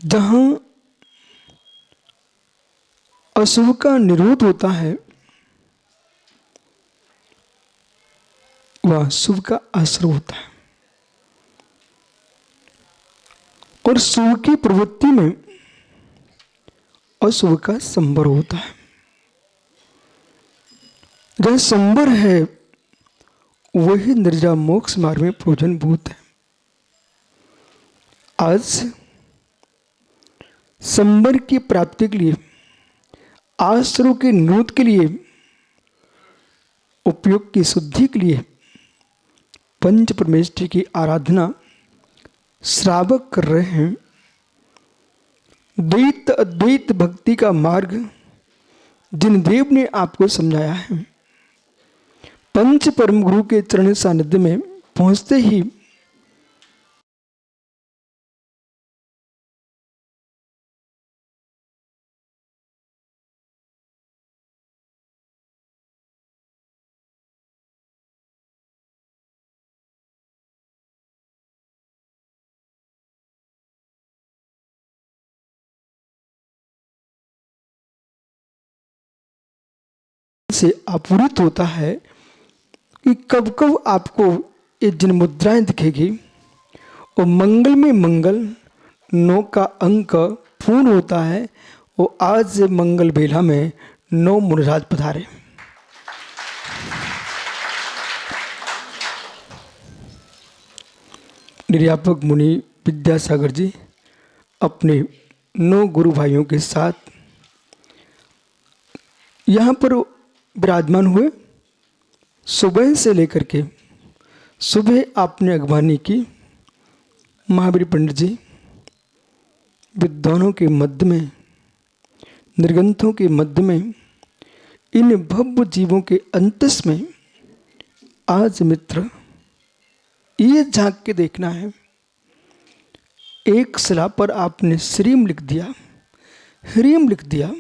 जहां अशुभ का निरोध होता है वह शुभ का आश्रय होता है, और शुभ की प्रवृत्ति में अशुभ का संबर होता है। जहां संबर है वही निर्जा मोक्ष मार्ग में प्रयोजनभूत है। आज संबर की प्राप्ति के लिए, आश्रय के निरोध के लिए, उपयोग की शुद्धि के लिए पंच परमेष्ठी की आराधना श्रावक कर रहे हैं। द्वैत अद्वैत भक्ति का मार्ग जिन देव ने आपको समझाया है, पंच परम गुरु के चरण सानिध्य में पहुंचते ही से आपूरित होता है कि कब कब आपको ये जिन मुद्राएं दिखेगी और मंगल में मंगल 9 का अंक पूर्ण होता है। वो आज मंगल बेला में 9 मुनिराज पधारे। निर्यापक मुनि विद्यासागर जी अपने 9 गुरु भाइयों के साथ यहाँ पर विराजमान हुए। सुबह से लेकर के सुबह आपने अगवानी की, महावीर पंडित जी विद्वानों के मध्य में, निर्गंथों के मध्य में, इन भव्य जीवों के अंतस में आज मित्र ये झांक के देखना है। एक शिला पर आपने श्रीम लिख दिया, ह्रीम लिख दिया।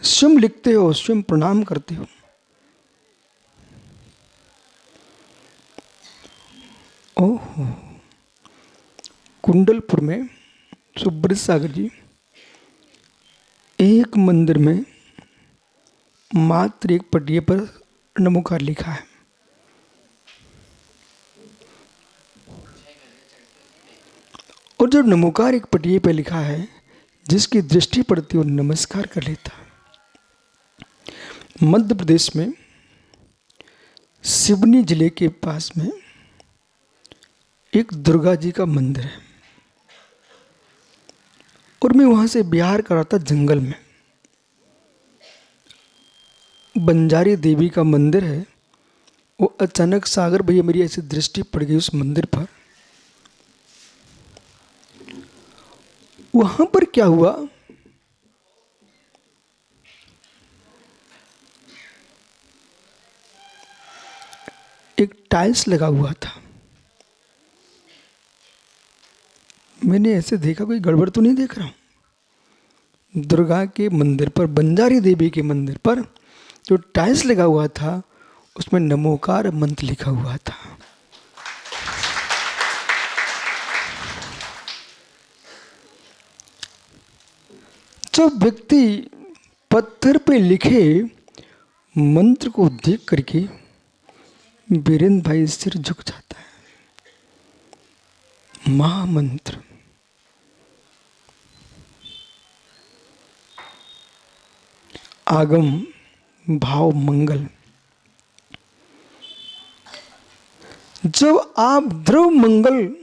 स्वयं लिखते हो, स्वयं प्रणाम करते हो। ओहो, कुंडलपुर में सुब्रत सागर जी एक मंदिर में मात्र एक पटिए पर नमोकार लिखा है। और जब नमोकार एक पटिए पर लिखा है, जिसकी दृष्टि पड़ती है वो नमस्कार कर लेता है। मध्य प्रदेश में सिवनी जिले के पास में एक दुर्गा जी का मंदिर है, और मैं वहां से बिहार कर रहा था। जंगल में बंजारी देवी का मंदिर है। वो अचानक सागर भैया मेरी ऐसी दृष्टि पड़ गई उस मंदिर पर। वहां पर क्या हुआ, एक टाइल्स लगा हुआ था। मैंने ऐसे देखा, कोई गड़बड़ तो नहीं देख रहा हूं। दुर्गा के मंदिर पर, बंजारी देवी के मंदिर पर जो टाइल्स लगा हुआ था उसमें नमोकार मंत्र लिखा हुआ था। जब व्यक्ति पत्थर पे लिखे मंत्र को देख करके वीरेंद्र भाई सिर झुक जाता है। महामंत्र, आगम भाव मंगल। जब आप द्रव मंगल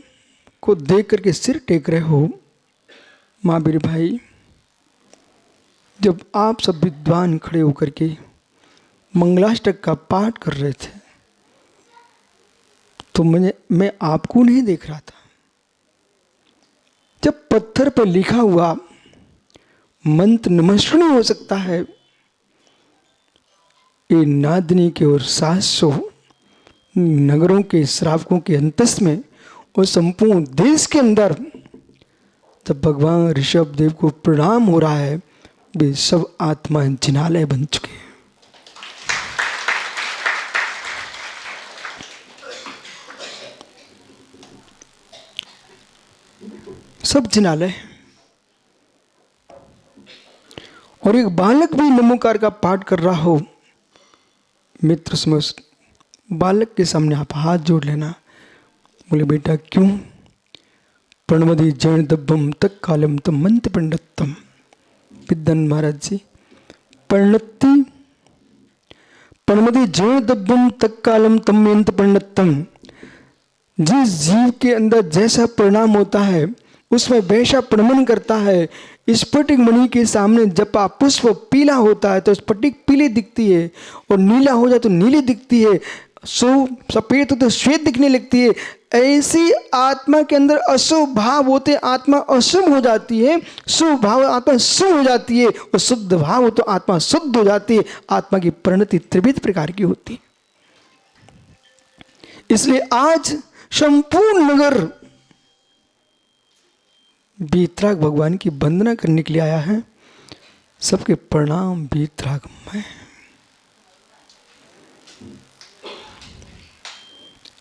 को देख करके सिर टेक रहे हो महावीर भाई, जब आप सब विद्वान खड़े होकर के मंगलाष्टक का पाठ कर रहे थे तो मैं आपको नहीं देख रहा था। जब पत्थर पर लिखा हुआ मंत्र नमस्कार हो सकता है, ये नादिनी के और 700 नगरों के श्रावकों के अंतस में और संपूर्ण देश के अंदर जब भगवान ऋषभ देव को प्रणाम हो रहा है, वे सब आत्माएं जिनालय बन चुके हैं। सब जिनालय। और एक बालक भी नमोकार का पाठ कर रहा हो, मित्र उसमें उस बालक के सामने आप हाथ जोड़ लेना। बोले बेटा क्यों? प्रणमदि जैन दब्बम तक कालम तम मंत्र पंडितम। विद्वान महाराज जी, प्रणति प्रणमदि जैन दब्बम तक कालम तम मंत्र पंडितम। जिस जीव के अंदर जैसा परिणाम होता है उसमें वैसा प्रणमन करता है। स्फटिक मणि के सामने जपा पुष्प पीला होता है तो स्फटिक पीली दिखती है, और नीला हो जाए तो नीली दिखती है, सफेद हो तो श्वेत दिखने लगती है। ऐसी आत्मा के अंदर अशुभ भाव होते आत्मा अशुभ हो जाती है, शुभ भाव आत्मा शुभ हो जाती है, और शुद्ध भाव हो तो आत्मा शुद्ध हो जाती है। आत्मा की परिणति त्रिविध प्रकार की होती है। इसलिए आज संपूर्ण नगर वीतराग भगवान की वंदना करने के लिए आया है। सबके प्रणाम वीतराग में।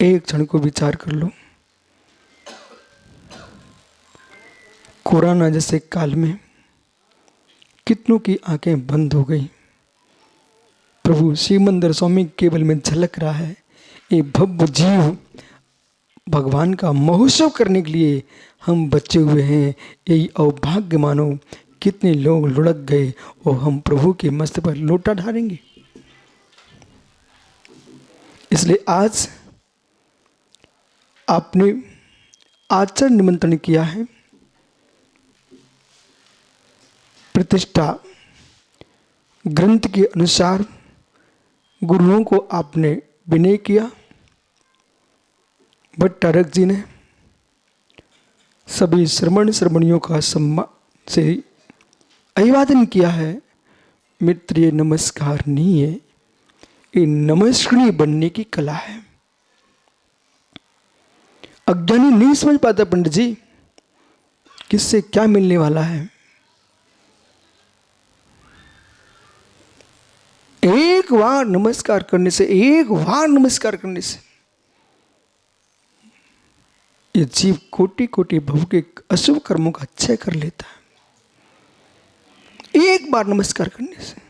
एक क्षण को विचार कर लो, कोरोना जैसे काल में कितनों की आंखें बंद हो गई। प्रभु श्रीमंदर स्वामी केवल में झलक रहा है। ये भव्य जीव भगवान का महोत्सव करने के लिए हम बचे हुए हैं। यही अवभाग्य मानो, कितने लोग लुढ़क गए और हम प्रभु के मस्त पर लोटा ढारेंगे। इसलिए आज आपने आचरण निमंत्रण किया है। प्रतिष्ठा ग्रंथ के अनुसार गुरुओं को आपने विनय किया। भट्टारक जी ने सभी श्रमणियों का सम्मान से अभिवादन किया है। मित्र ये नमस्कार नहीं है, ये नमस्कृणी बनने की कला है। अज्ञानी नहीं समझ पाता पंडित जी किससे क्या मिलने वाला है। एक बार नमस्कार करने से, एक बार नमस्कार करने से ये जीव कोटि कोटि भव के अशुभ कर्मों का क्षय कर लेता है। एक बार नमस्कार करने से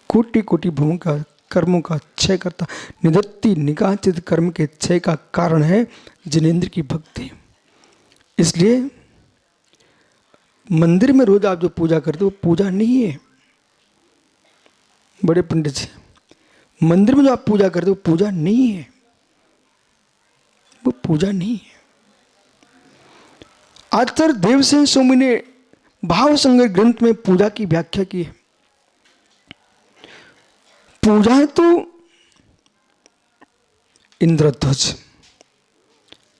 कोटि कोटि भवों का कर्मों का क्षय करता। निदत्ति निकाचित कर्म के क्षय का कारण है जिनेंद्र की भक्ति। इसलिए मंदिर में रोज आप जो पूजा करते हो वो पूजा नहीं है बड़े पंडित जी। मंदिर में जो आप पूजा करते हो पूजा नहीं है, वो पूजा नहीं है। आचार्य देवसेन स्वामी ने भाव संग्रह ग्रंथ में पूजा की व्याख्या की है। पूजा है तो इंद्रध्वज,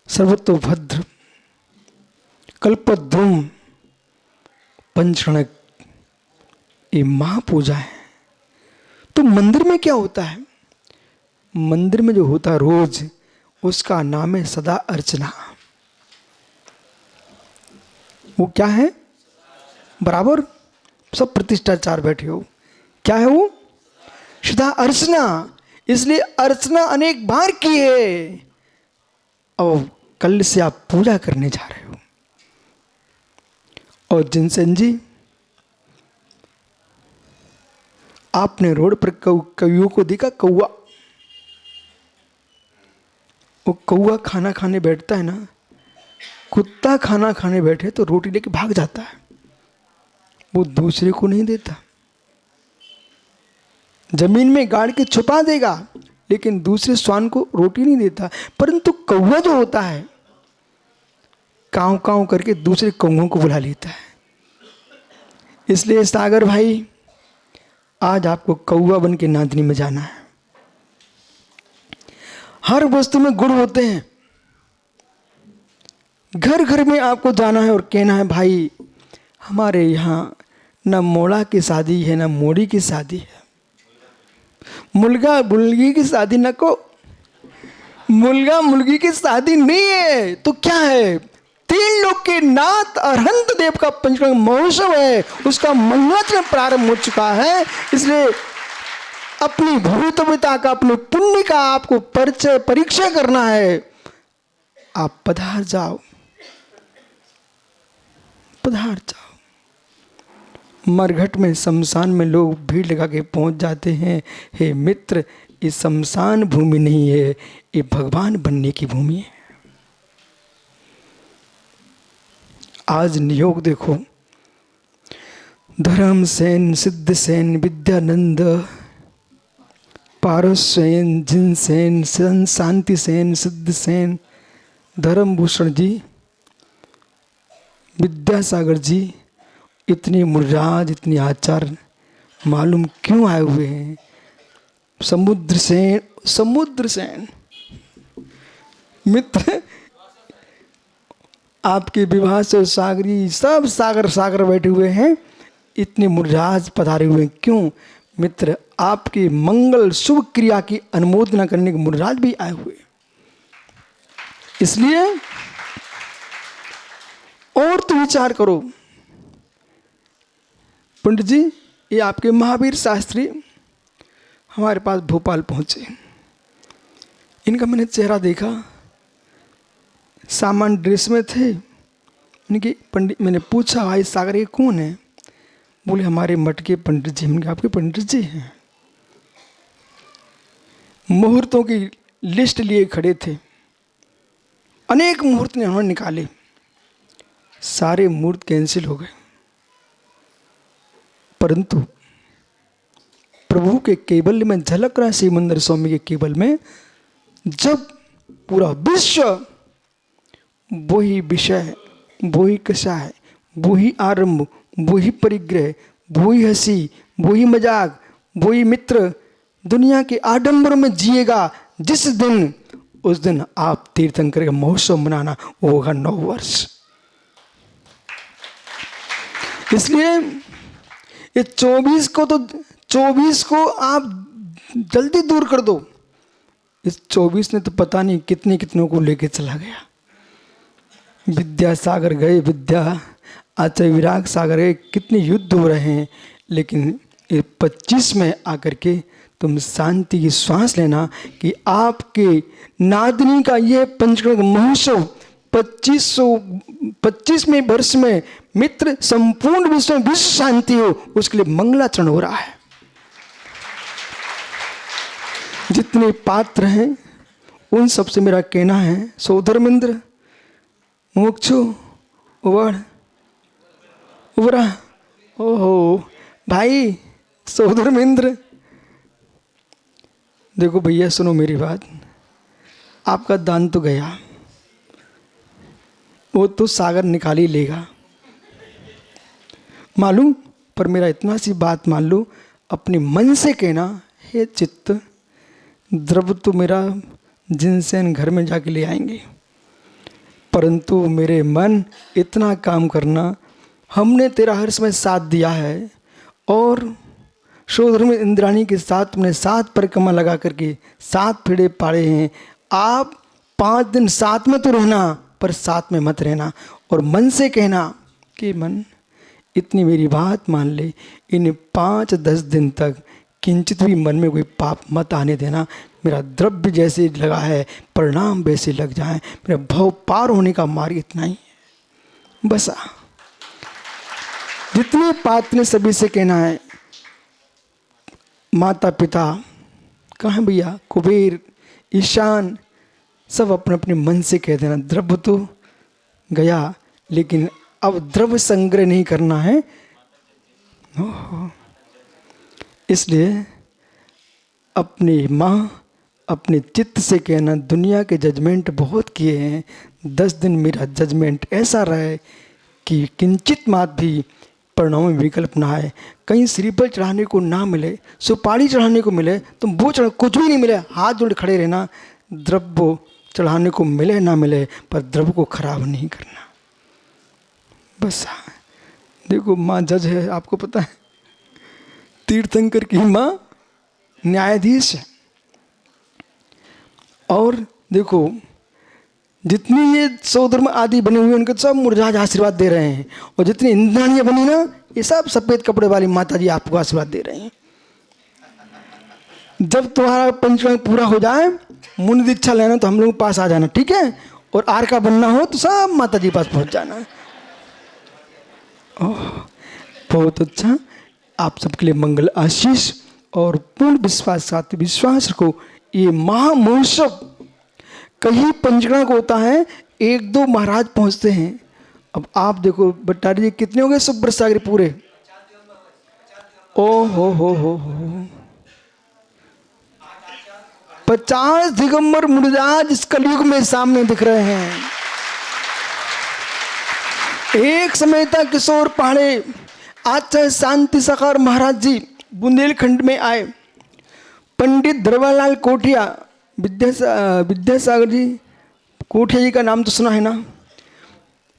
सर्वतोभद्र, कल्पद्रुम, पंचरणक, ये महापूजा है। तो मंदिर में क्या होता है? मंदिर में जो होता है रोज, उसका नाम है सदा अर्चना। वो क्या है? बराबर सब प्रतिष्ठाचार बैठे हो, क्या है वो? सदा अर्चना। इसलिए अर्चना अनेक बार की है। अब कल से आप पूजा करने जा रहे हो। और जिनसेन जी, आपने रोड पर कौओं को देखा? कौआ, वो कौआ खाना खाने बैठता है ना, कुत्ता खाना खाने बैठे तो रोटी लेके भाग जाता है, वो दूसरे को नहीं देता। जमीन में गाड़ के छुपा देगा लेकिन दूसरे श्वान को रोटी नहीं देता। परंतु कौवा जो होता है कांव कांव करके दूसरे कौओं को बुला लेता है। इसलिए सागर भाई, आज आपको कौवा बन के नादनी में जाना है। हर वस्तु में गुण होते हैं। घर घर में आपको जाना है और कहना है भाई हमारे यहाँ न मोड़ा की शादी है न मोड़ी की शादी है, मुर्गा मुर्गी की शादी न को, मुर्गा मुर्गी की शादी नहीं है तो क्या है? तीन लोग के नाथ अरहंत देव का पंचकर्म महोत्सव है, उसका मंगलाचरण प्रारंभ हो चुका है। इसलिए अपनी भूतविता का, अपने पुण्य का आपको परिचय परीक्षा करना है, आप पधार जाओ, पधार जाओ। मरघट में, शमशान में लोग भीड़ लगा के पहुंच जाते हैं। हे मित्र, ये शमशान भूमि नहीं है, ये भगवान बनने की भूमि है। आज नियोग देखो, धर्मसेन, सिद्धसेन, विद्यानंद, पारससेन, जिनसेन, शांतिसेन, सिद्धसेन, धर्मभूषण जी, विद्यासागर जी, इतनी मुर्राज, इतनी आचार्य मालूम क्यों आए हुए हैं? समुद्रसेन, समुद्रसेन मित्र, आपके विवाह से सागरी सब सागर सागर बैठे हुए हैं, इतने मुर्राज पधारे हुए हैं क्यों? मित्र, आपकी मंगल शुभ क्रिया की अनुमोदना करने के मुर्राज भी आए हुए, इसलिए और तो विचार करो। पंडित जी, ये आपके महावीर शास्त्री हमारे पास भोपाल पहुंचे। इनका मैंने चेहरा देखा, सामान्य ड्रेस में थे। इनके पंडित, मैंने पूछा भाई सागर ये कौन है? बोले हमारे मठ के पंडित जी। मैंने कहा आपके पंडित जी हैं? मुहूर्तों की लिस्ट लिए खड़े थे, अनेक मुहूर्त ने उन्होंने निकाले, सारे मुहूर्त कैंसिल हो गए। परंतु प्रभु के केवल में झलक रहा है, सिमंदर स्वामी के केवल में, जब पूरा विश्व वही विषय, वही कषाय, वही आरंभ, वही परिग्रह, वही हंसी, वही मजाक, वही मित्र दुनिया के आडंबर में जिएगा, जिस दिन, उस दिन आप तीर्थंकर का महोत्सव मनाना, वो होगा 9 वर्ष। इसलिए ये 24 को आप जल्दी दूर कर दो। इस 24 ने तो पता नहीं कितने कितनों को लेके चला गया। विद्यासागर गए, विद्या आचार्य विराग सागर गए, कितने युद्ध हो रहे हैं, लेकिन ये 25 में आकर के तुम शांति की श्वास लेना कि आपके नादिनी का यह पंचकर्म महोत्सव 25वें वर्ष में मित्र संपूर्ण विश्व में विश्व शांति हो, उसके लिए मंगलाचरण हो रहा है। जितने पात्र हैं उन सबसे मेरा कहना है, सौधर्मेंद्र, मुक्षु, उबरा, ओहो भाई सौधर्मेंद्र, देखो भैया सुनो मेरी बात, आपका दान तो गया, वो तो सागर निकाल ही लेगा मालूम, पर मेरा इतना सी बात मान लो, अपने मन से कहना, हे चित्त, द्रव्य तो मेरा जिनसेन घर में जाके ले आएंगे, परंतु मेरे मन इतना काम करना, हमने तेरा हर समय साथ दिया है और शोधर्म इंद्राणी के साथ तुमने 7 परिक्रमा लगा करके 7 फेड़े पाड़े हैं। आप 5 दिन साथ में तो रहना, पर साथ में मत रहना, और मन से कहना कि मन इतनी मेरी बात मान ले, इन 5-10 दिन तक किंचित भी मन में कोई पाप मत आने देना। मेरा द्रव्य जैसे लगा है, परिणाम वैसे लग जाए, मेरा भव पार होने का मार्ग इतना ही है, बस। जितने पात्र ने सभी से कहना है, माता पिता कहाँ भैया, कुबेर, ईशान, सब अपने अपने मन से कह देना, द्रव्य तो गया, लेकिन अब द्रव्य संग्रह नहीं करना है। इसलिए अपनी माँ, अपने चित्त से कहना, दुनिया के जजमेंट बहुत किए हैं, 10 दिन मेरा जजमेंट ऐसा रहे कि किंचित मात भी परिणाम में विकल्प ना आए। कहीं श्रीफल चढ़ाने को ना मिले, सुपारी चढ़ाने को मिले, तुम वो चढ़ा, कुछ भी नहीं मिले, हाथ जोड़ खड़े रहना, द्रव्य चढ़ाने को मिले ना मिले, पर द्रव्य को खराब नहीं करना, बस। देखो माँ जज है, आपको पता है, तीर्थंकर की माँ न्यायाधीश है, और देखो जितनी ये सौधर्म आदि बने हुए उनके सब मुर्जाज आशीर्वाद दे रहे हैं, और जितनी इंद्राणियाँ बनी ना, ये सब सफ़ेद कपड़े वाली माता जी आपको आशीर्वाद दे रहे हैं। जब तुम्हारा पंचकांग पूरा हो जाए, मुनि दीक्षा लेना तो हम लोग के पास आ जाना, ठीक है? और आर का बनना हो तो सब माता जी पास पहुंच जाना। ओह, बहुत अच्छा। आप सबके लिए मंगल आशीष और पूर्ण विश्वास, साथ विश्वास रखो। ये महामहोत्सव कहीं पंचकांग होता है, 1-2 महाराज पहुंचते हैं। अब आप देखो भट्टारी जी कितने हो गए सुब्रत सागर पूरे? ओ हो 50 दिगंबर मुनिराज इस कलयुग में सामने दिख रहे हैं। एक समय था किशोर पहाड़े, आचार्य शांति सागर महाराज जी बुंदेलखंड में आए। पंडित धरवालाल कोठिया, विद्यासागर जी कोठिया जी का नाम तो सुना है ना,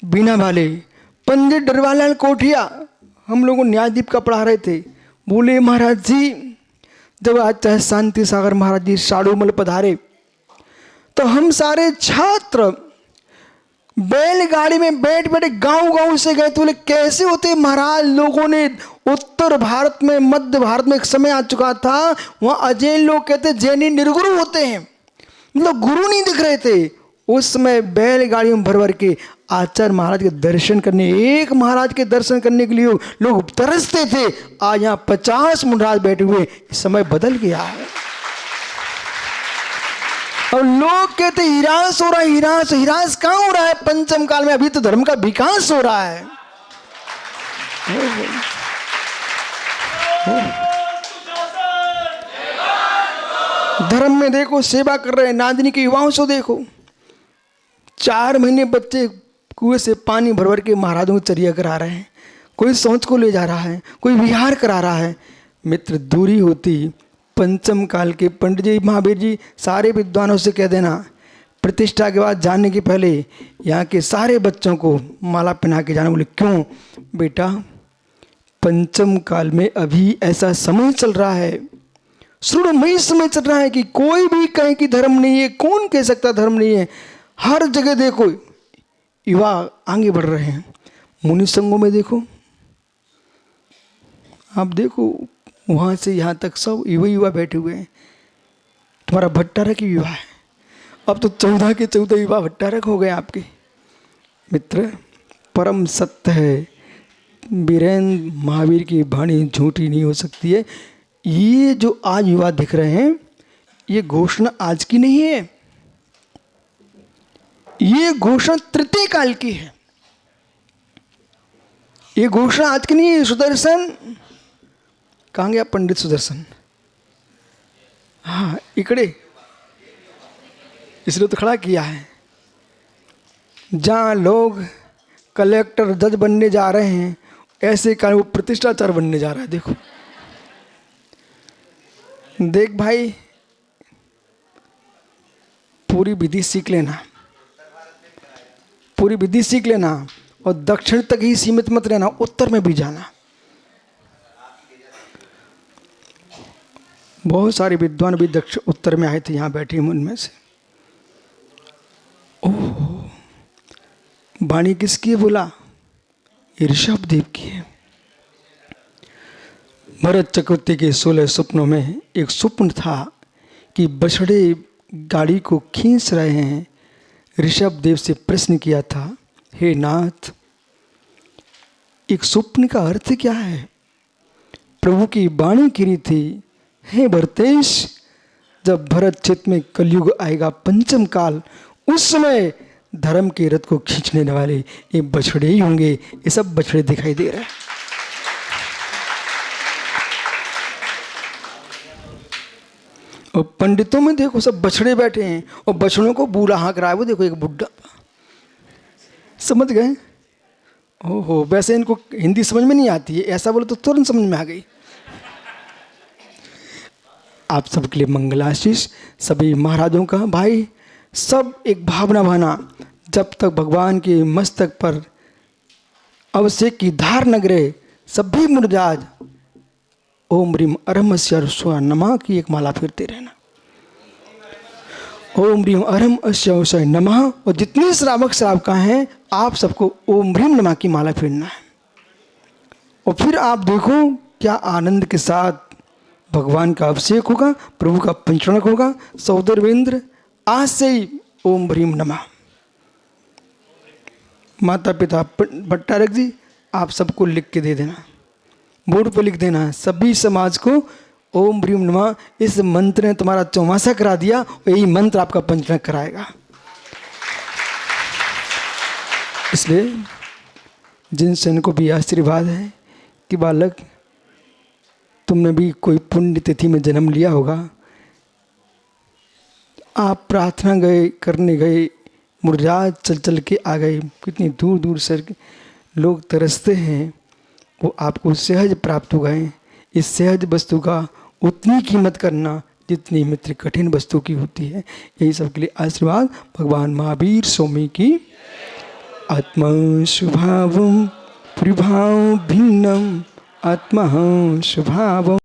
बीना वाले। पंडित धरवालाल कोठिया हम लोगों को न्यायदीप का पढ़ा रहे थे। बोले महाराज जी, जब आचार्य शांति सागर महाराज जी साड़ूमल पधारे तो हम सारे छात्र बैलगाड़ी में बैठ बैठे गांव से गए थे। बोले कैसे होते महाराज? लोगों ने उत्तर भारत में, मध्य भारत में एक समय आ चुका था, वहां अजैन लोग कहते जैनी निर्गुरु होते हैं, मतलब गुरु नहीं दिख रहे थे। उस समय बैलगाड़ियों में भर भर के आचार्य महाराज के दर्शन करने, एक महाराज के दर्शन करने के लिए लोग तरसते थे। आज यहाँ 50 मुनिराज बैठे हुए, समय बदल गया है। और लोग कहते हिरास हो रहा है, हिरास। हिरास कहाँ हो रहा है? पंचम काल में अभी तो धर्म का विकास हो रहा है। धर्म में देखो सेवा कर रहे हैं, नादिनी के युवाओं से देखो, 4 महीने बच्चे कुएं से पानी भर भर के महाराजों को चर्या करा रहे हैं। कोई शौच को ले जा रहा है, कोई विहार करा रहा है। मित्र, दूरी होती पंचम काल के पंडित जी, महावीर जी, सारे विद्वानों से कह देना प्रतिष्ठा के बाद जाने के पहले यहाँ के सारे बच्चों को माला पहना के जाना। बोले क्यों बेटा? पंचम काल में अभी ऐसा समय चल रहा है, श्रुणमयी समय चल रहा है कि कोई भी कहे कि धर्म नहीं है। कौन कह सकता धर्म नहीं है? हर जगह देखो युवा आगे बढ़ रहे हैं। मुनि संघों में देखो, आप देखो वहाँ से यहाँ तक सब युवा बैठे हुए हैं। तुम्हारा भट्टारक ही युवा है, अब तो 14 के 14 युवा भट्टारक हो गए आपके। मित्र, परम सत्य है, वीरेंद्र महावीर की वाणी झूठी नहीं हो सकती है। ये जो आज युवा दिख रहे हैं, ये घोषणा आज की नहीं है, ये घोषणा तृतीय काल की है। ये घोषणा आज की नहीं है। सुदर्शन कहाँ गया? पंडित सुदर्शन, हाँ इकड़े, इसलिए तो खड़ा किया है। जहाँ लोग कलेक्टर जज बनने जा रहे हैं, ऐसे काल वो प्रतिष्ठाचार बनने जा रहा है। देखो देख भाई, पूरी विधि सीख लेना, पूरी विधि सीख लेना, और दक्षिण तक ही सीमित मत रहना, उत्तर में भी जाना। बहुत सारे विद्वान भी दक्षिण उत्तर में आए थे, यहाँ बैठे हैं उनमें से। ओह, वाणी किसकी है? बोला ये ऋषभ देव की है। भरत चक्रवर्ती के 16 स्वप्नों में एक स्वप्न था कि बछड़े गाड़ी को खींच रहे हैं। ऋषभ देव से प्रश्न किया था, हे नाथ, एक स्वप्न का अर्थ क्या है? प्रभु की वाणी गिरी थी, हे भरतेश, जब भरत क्षेत्र में कलयुग आएगा, पंचम काल, उस समय धर्म के रथ को खींचने वाले ये बछड़े ही होंगे। ये सब बछड़े दिखाई दे रहे हैं। और पंडितों में देखो सब बछड़े बैठे हैं, और बछड़ों को बूढ़ा हाँक रहा है। वो देखो एक बुढ़ा, समझ गए? ओहो, वैसे इनको हिंदी समझ में नहीं आती है, ऐसा बोले तो तुरंत समझ में आ गई। आप सबके लिए मंगलाशीष, सभी महाराजों का। भाई सब एक भावना बना, जब तक भगवान के मस्तक पर अभिषेक की धार न गिरे, सभी मुनिराज ओम ह्रीम अरहमस्य स्व नमः की एक माला फिरते रहना। ओम ह्रीम अरहमस्य नमः। और जितने श्रावक श्रावका हैं, आप सबको ओम ह्रीम नमः की माला फिरना है। और फिर आप देखो क्या आनंद के साथ भगवान का अभिषेक होगा, प्रभु का पंचरण होगा। सौदेवेंद्र आज से ही ओम ह्रीम नमः। माता पिता भट्टारक जी, आप सबको लिख के दे देना, बोर्ड पर लिख देना, सभी समाज को ओम ह्रीम नमः। इस मंत्र ने तुम्हारा चौमासा करा दिया, यही मंत्र आपका पंचरण कराएगा। इसलिए जिनसे इनको भी आशीर्वाद है कि बालक तुमने भी कोई पुण्य तिथि में जन्म लिया होगा, आप प्रार्थना गए करने गए, मुर्जाज चल चल के आ गए, कितनी दूर दूर से लोग तरसते हैं, वो आपको सहज प्राप्त हो गए। इस सहज वस्तु का उतनी कीमत करना जितनी मित्र कठिन वस्तु की होती है। यही सबके लिए आशीर्वाद भगवान महावीर स्वामी की। आत्मा स्वभावं प्रभाव भिन्नम आत्मा स्वभावम्।